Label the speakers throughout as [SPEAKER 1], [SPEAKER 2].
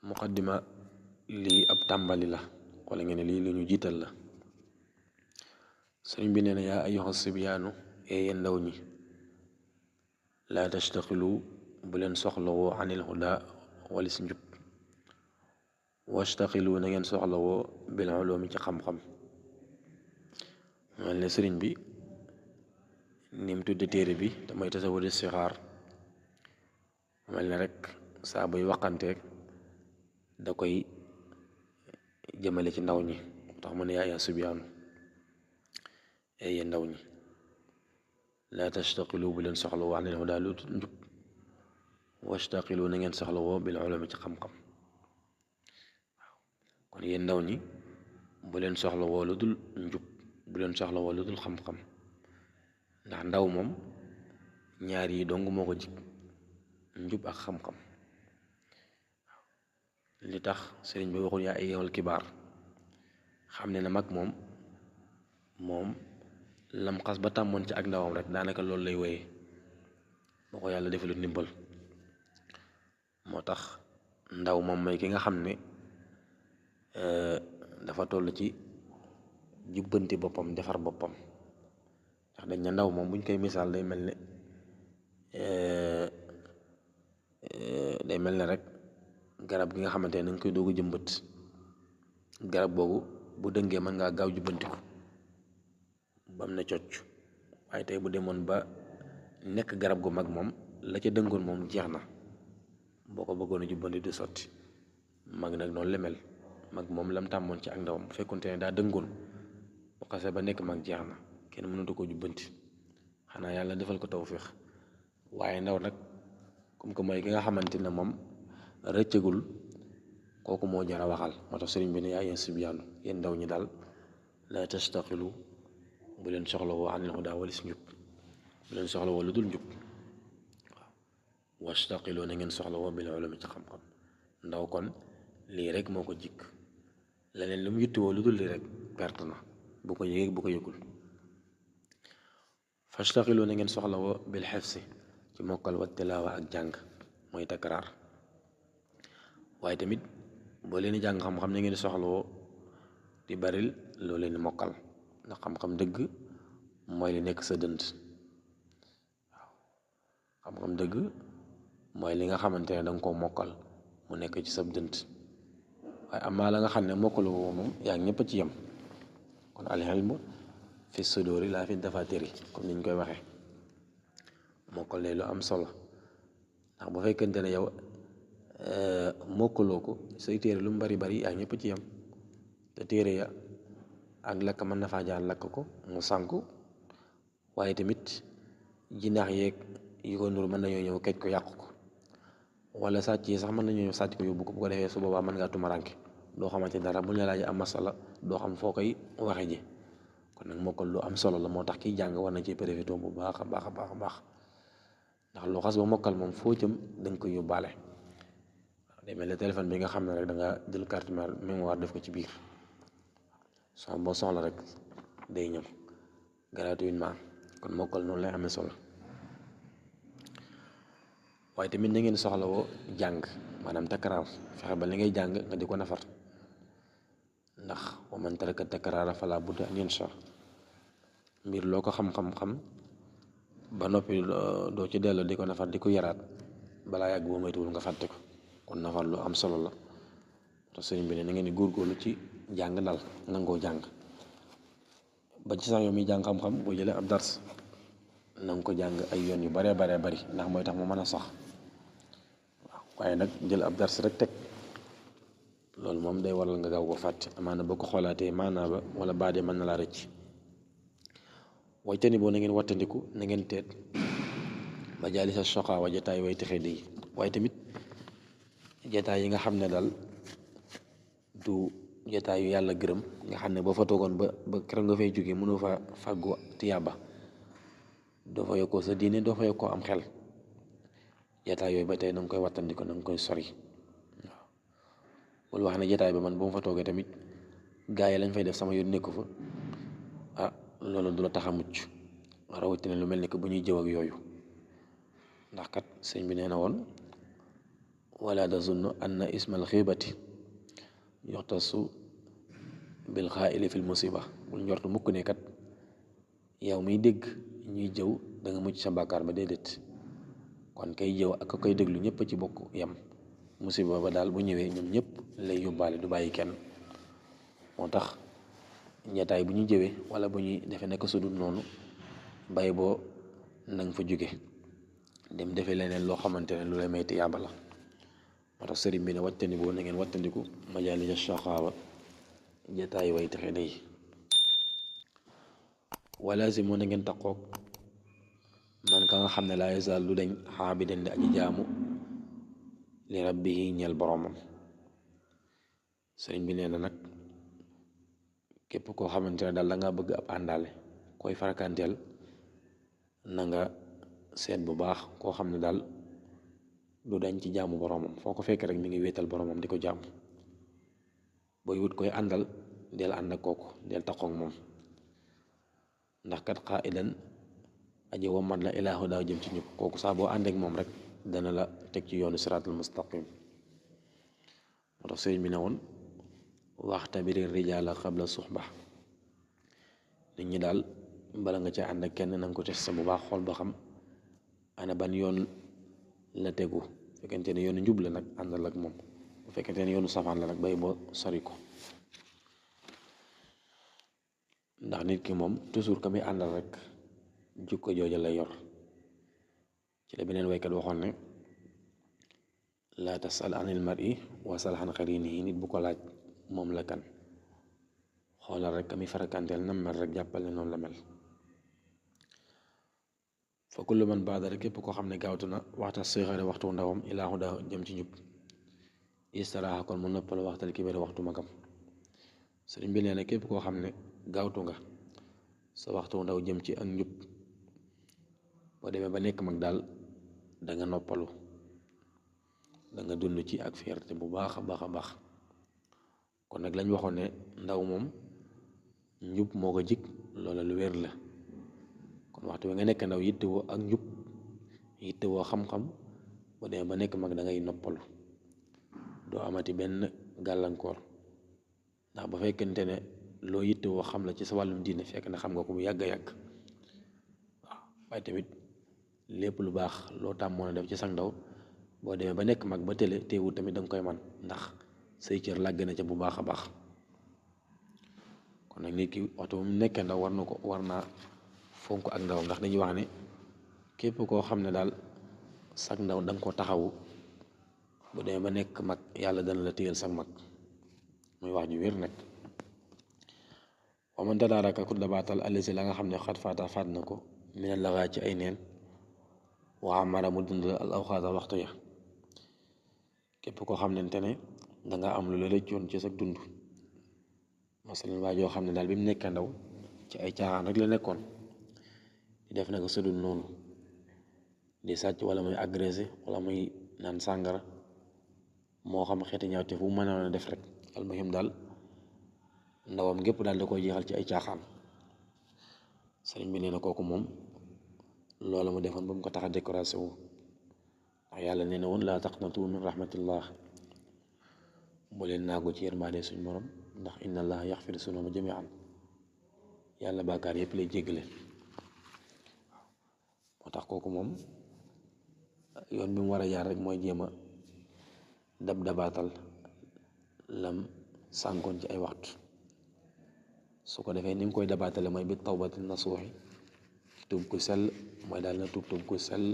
[SPEAKER 1] muqaddima lii ab tàmbali la wala ngeen ne lii lu ñu jiital la. sëriñ bi nee na yaa ayyuha sibyaanu yéen ndaw ñi laa tastaxilu bu leen soxlawoo anil huda walis njub wastaxilu na ngeen soxlawoo bil ulumi ci xam-xam. mel ne sëriñ bi ni mu tudde téere bi te mooy tasawur istixaar mel ne rek saa buy waxanteeg da koy jëmale ci ndaw ñi tax mu ne yaa ayyuha sibyaanu yéen ndaw ñi laa tastaqilu bu leen soxlawoo anil hudaa lu njub wastaqilu na ngeen soxlawoo bil ulumi ci xam-xam. waaw kon yéen ndaw ñi bu leen soxlawoo lu dul njub bu leen soxlawoo lu dul xam-xam ndax ndaw moom ñaar yi dong moo ko jig njub ak xam-xam. li tax sëriñ bi waxul yaa ayyuhal kibaar xam ne na mag moom lam xas ba tàmmoon ci ak ndawam rek daanaka loolu lay woyee boo ko yàlla defalut ndimbal. moo tax ndaw moom mooy ki nga xam ne dafa toll ci jubbanti boppam defar boppam ndax dañ ne ndaw moom buñ koy misaal day mel ne rek garab gi nga xamante ne danga koy doog a jëmbat garab boobu bu dëngee mën ngaa gaaw jubbantiku bam na cocc waaye tey bu demoon ba nekk garab gu mag moom la ca dëngoon moom jeex na boo ko bëggoon a jubbanti du sotti. mag nag noonu la mel mag moom lam tàmmoon ci ak ndawam bu fekkonte ne daa dëngoon bu xasee ba nekk mag jeex na kenn mënatu ko jubbanti xanaa yàlla defal ko tawféex. waaye ndaw nag comme que mooy ki nga xamante ne moom rëccagul kooku moo jar a waxal. moo tax sëriñ bi ne yaa ayyuha sibyaanu yéen ndaw ñi daal laa tastaqilu bu leen soxlawoo anil hudaa walis njub bu leen soxlawoo lu dul njub waaw wastaqilu na ngeen soxlawoo bil ulumi ci xam-xam. ndaw kon lii rek moo ko jikk leneen lu mu yittewoo lu dul lii rek perte na bu ko yëgee bu ko yëgul. fastaqilu na ngeen soxlawoo bil xifsi ci mokkal wa tilaawa ak jàng mooy takraar. waaye tamit boo leen di jàng xam-xam na ngeen soxlawoo di baril loo leen di mokkal ndax xam-xam dëgg mooy li nekk sa dënd. waaw xam-xam dëgg mooy li nga xamante ne danga koo mokkal mu nekk ci sa dënd waaye amaa la nga xam ne mokkalu ko moom yaa ngi ñëpp a ci yem. kon al ilmu fi suduri laa fi dafatiri comme niñ koy waxee mokkal ne lu am solo ndax bu fekkente ne yow mokkaloo ko say téere lu mu bari bari yaa ñëpp a ci yem te téere ya ak lakk mën na faa jaar lakk ko mu sànku waaye tamit jinaax yeeg yu ko nur mën nañoo ñëw kej ko yàq ko wala sàcc yi sax mën nañoo ñëw sàcc ko yóbbu ko bu ko defee su boobaa mën ngaa tumaranke doo xamante dara bu ñu la laajee am masala doo xam foo koy waxe ji. kon nag mokkal lu am solo la moo tax kiy jàng war na ci profité bu baax a baax a baax a baax ndax lu xas ba mokkal moom foo jëm dañ koy yóbbaale. day mel ne téléphone bi nga xam ne rek da nga jël carte mémoire def ko ci biir boo soxla rek day ñëw gratuitement kon mokkal noonu lay amee solo. waaye tamit na ngeen soxlawoo jàng maanaam takraar fexe ba li ngay jàng nga di ko nafar ndax wa man taraka takraara fala budda an yansa mbir loo ko xam-xam-xam ba noppi doo ci delloo di ko nafar di ko yaraat balaa yàgg boo moytuwul nga fàtte ko. kon nafar lu am solo la te sëriñ bi ne na ngeen di góorgóorlu ci jàng dal nangoo jàng ba ci sax yow mi jàng xam-xam boo jëlee ab dars na nga ko jàng ay yoon yu baree baree bari ndax mooy tax mu mën a sax waaw waaye nag jël ab dars rek teg loolu moom day waral nga gaaw ko fàtte amaana boo ko xoolaatee maanaa ba wala baadee mën na laa rëcc. waytani boo na ngeen wattandiku na ngeen teet ba jaali sa soxaa wa jataay way texee di waaye tamit jataay yi nga xam ne daal du jataay yu yàlla gërëm nga xam ne boo fa toogoon ba keroog nga fay jógee mënoo fa fàggu tiyaaba doo fa yokkoo sa diine doo fa yokkoo am xel jataay yooyu ba tey na nga koy wattandiku na nga koy sori waaw bul wax ne jataay ba man bu ma fa toogee tamit gaa yi lañ fay def sama yoon nekku fa ah loolu du la tax a mucc rawatina lu mel ni que bu ñuy jëw ak yooyu ndax kat sëñ bi nee na woon wala tazunnu anna ismal xiibati yuxtasu bil xaaili fil musiba bul njortu mukk ne kat yow miy dégg ñuy jëw da nga mucc sa bàkkaar ba déedéet. kon kay jëw ak koy déglu ñëpp a ci bokk yem, musiba ba daal bu ñëwee ñoom ñëpp lay yóbbaale du bàyyi kenn. moo tax njataay bu ñu jëwee wala bu ñuy defee nekk sudul noonu bay boo nanga fa jóge dem defee leneen loo xamante ne lu lay may tiyaaba la. moo tax sëriñ bi ne wattandikoo na ngeen wattandiku majaalisa shaqaawa jataay way texe day wala si moo na ngeen taqoog man ka nga xam ne laa yazaal du dañ xaabidan di aji jaamu li rabbihi ñeel boroomam. sëriñ bi nee na nag képp koo xamante ne daal da nga bëgg ab àndaale koy farakanteel na nga seet bu baax koo xam ne daal du dañ ci jaamu boroomam foo ko fekk rek mi ngi wéetal boroomam di ko jaamu. booy wut koy àndal del ànd ak kooku del taqoog moom ndax kat qaa'idan aji wammat la ilaahu daaw jëm ci ñëpp kooku sax boo àndeek moom rek dana la teg ci yoonu siraatul mustaqim. moo tax sëriñ bi ne woon waxtabiri rijaala qabla suxba nit ñi daal bala nga ca ànd ak kenn na nga ko testé bu baax xool ba xam ana ban yoon la tegu. fekkente ne yoonu njub la nag àndal ak moom, bu fekkente ne yoonu safaan la nag bay boo sori ko. ndax nit ki moom toujours ka muy àndal rek jukko jooja lay yor. ci la beneen waykat waxoon ne laa tasal anil mar'i wasal an qarinihi nit bu ko laaj moom la kan, xoolal rek ka muy farakanteel nam mel rek jàppal ne noonu la mel. fa kullu man baadara képp koo xam ne gaawtu na waxta sixari waxtu ndawam ilaa hudaa jëm ci njub istaraaxa kon mu noppal waxtal kibari waxtu magam. sëriñ bi nee na képp koo xam ne gaawtu nga sa waxtu ndaw jëm ci ak njub boo demee ba nekk mag daal da nga noppalu, da nga dund ci ak fierté bu baax a baax a baax. kon nag lañ waxoon ne ndaw moom njub moo ko jik loola lu wér la. kon waxtu wi nga nekk ndaw yittewoo ak njub yittewoo xam-xam boo demee ba nekk mag da ngay noppalu, doo amati benn gàllankoor. ndax ba fekkente ne loo yittewoo xam la ci sa wàllum diine fekk na xam nga ko mu yàgg a yàgg waaw. waaye tamit lépp lu baax loo tàmmoon a def ci sa ndaw boo demee ba nekk mag ba télé teewul tamit da nga koy man ndax say cër làgg na ca bu baax a baax. kon nag nit ki waxtu mu nekkee ndaw war naa fonk ak ndaw, ndax dañuy wax ne képp koo xam ne daal sag ndaw da nga ko taxawu bu demee ba nekk mag yàlla dana la téyel sag mag. muy wax ju wér nag. wa man tadaaraka ku dabaatal allasi la nga xam ne xat faata faat na ko mina laxaa ci ay neen wa amara mu dund al awxaata waxtu ya. képp koo xam ne danga am lu la rëccoon ci sa dund, masalan waa joo xam ne daal bi mu nekkee ndaw ci ay caaxaan rek la nekkoon di def naka sudul noonu, di sàcc wala muy agressé wala muy naan sàngara, moo xam xeeti ñaawte fu mu mën a def rek almuhim daal ndawam gépp daal da koy jeexal ci ay caaxaan. sëriñ bi nee na kooku moom loola mu defoon ba mu ko tax a décoration wu, ndax yàlla nee na woon laa taqnatu min rahmatillah, bu leen naagu ci yërmaande suñ borom ndax inna allaha yaxfiru sunuba jamian, yàlla bàkkaar yëpp lay jéggale. moo tax kooku moom yoon bi mu war a jaar rek mooy jéem a dabaatal lam sànkoon ci ay waxtu. su ko defee ni mu koy dabaatale mooy bi tawbati nasuuxi tuub ku sell, mooy daal na tuub ku sell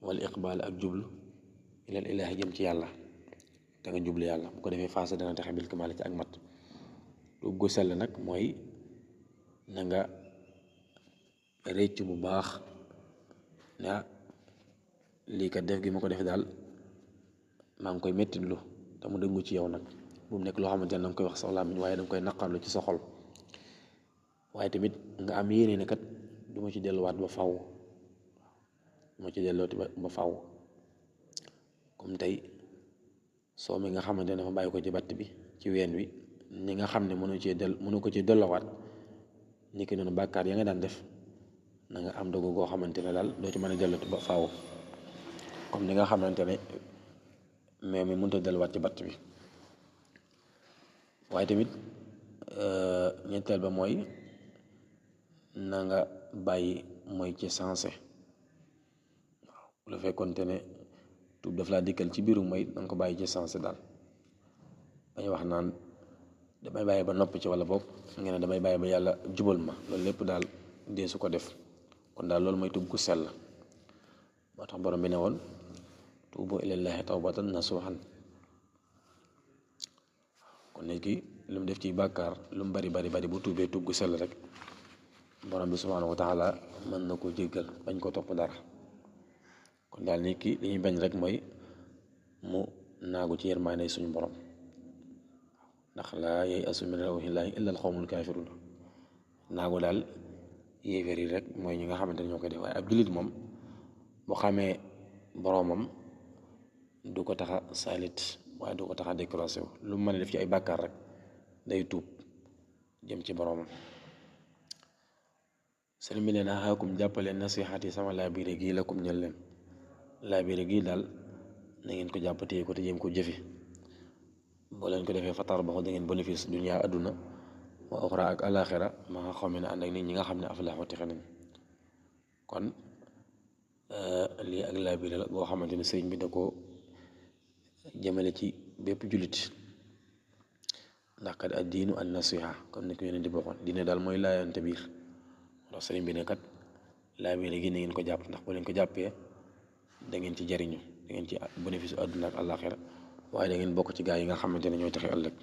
[SPEAKER 1] wala iqbaal ak jublu ilal ilaahi jëm ci yàlla te nga jublu yàlla. bu ko defee faasa dana texe bil kamaale ci ak mat. tuub gu sell nag mooy na nga réccu bu baax na lii kat def gi ma ko def daal maa ngi koy mettitlu te mu dëggu ci yow nag. bu mu nekk loo xamante ne danga koy wax sa làmmiñ waaye danga koy naqarlu ci sa xol. waaye tamit nga am yéene ne kat du ma ci delluwaat ba faw, du ma ci delluwaat ba faw. comme tey soo mi nga xamante ne dafa bàyyi ko ci batt bi ci ween wi, ni nga xam ne mënu ko ci delluwaat, ni ki noonu bàkkaar ya nga daan def na nga am dogu goo xamante ne daal doo ci mën a delluwaat ba faw. comme ni nga xamante ne mais mi mënut a delluwaat ci batt bi. waaye tamit ñetteel ba mooy na nga bàyyi mooy ci sensé waaw bu la fekkonte ne tuub daf laa dikkal ci biiru mooy na nga ko bàyyi ci sensé daal bañ wax naan damay bàyyi ba noppi ci wala boog nga ne damay bàyyi ba yàlla jubal ma loolu lépp daal dee su ko def kon daal loolu mooy tuub gu sell moo tax borom bi ne woon tuubu ilallaahi tawbatan nasuuhan kon nit ki lu mu def ci bàkkaar lu mu bari bari bari bu tuubee tuub gu sell rek borom bi subhaanahu wa taala mën na ko jéggal bañ ko topp dara kon daal nit ki li ñuy bañ rek mooy mu naagu ci yërmaande suñu borom ndax laa yay'asu min rawhillaahi illa al-qawmul kaafiruun naagu daal yéeféer yi rek mooy ñi nga xamante ne ñoo koy def waaye ab jullit moom bu xamee boromam du ko tax a saalit waaye du ko tax a décroché wu lu mu mën a def ci ay bàkkaar rek day tuub jëm ci boromam. sëriñ bi nee na xaakum jàppaleen nasihaat yi sama laabiire gii la kum ñel leen laabiire gii daal na ngeen ko jàppatee ko te jéem ko jëfe boo leen ko defee fatar ba da ngeen bénéfice dunya àdduna wa oxra ak alaxira ma nga xam ne ànd ak nit ñi nga xam ne aflaxu texe nañ kon lii ak laabiire la boo xamante ne sëriñ bi da ko jëmale ci bépp jullit ndax kat ad diinu an nasiha comme ni ko yeneen di bokkoon diine daal mooy laayante biir ndax sëriñ bi ne kat laabiire gi na ngeen ko jàpp ndax boo leen ko jàppee da ngeen ci jariñu da ngeen ci bénéfice àdduna ak àllaaxira waaye da ngeen bokk ci gaa yi nga xamante ne ñooy taxe ëllëg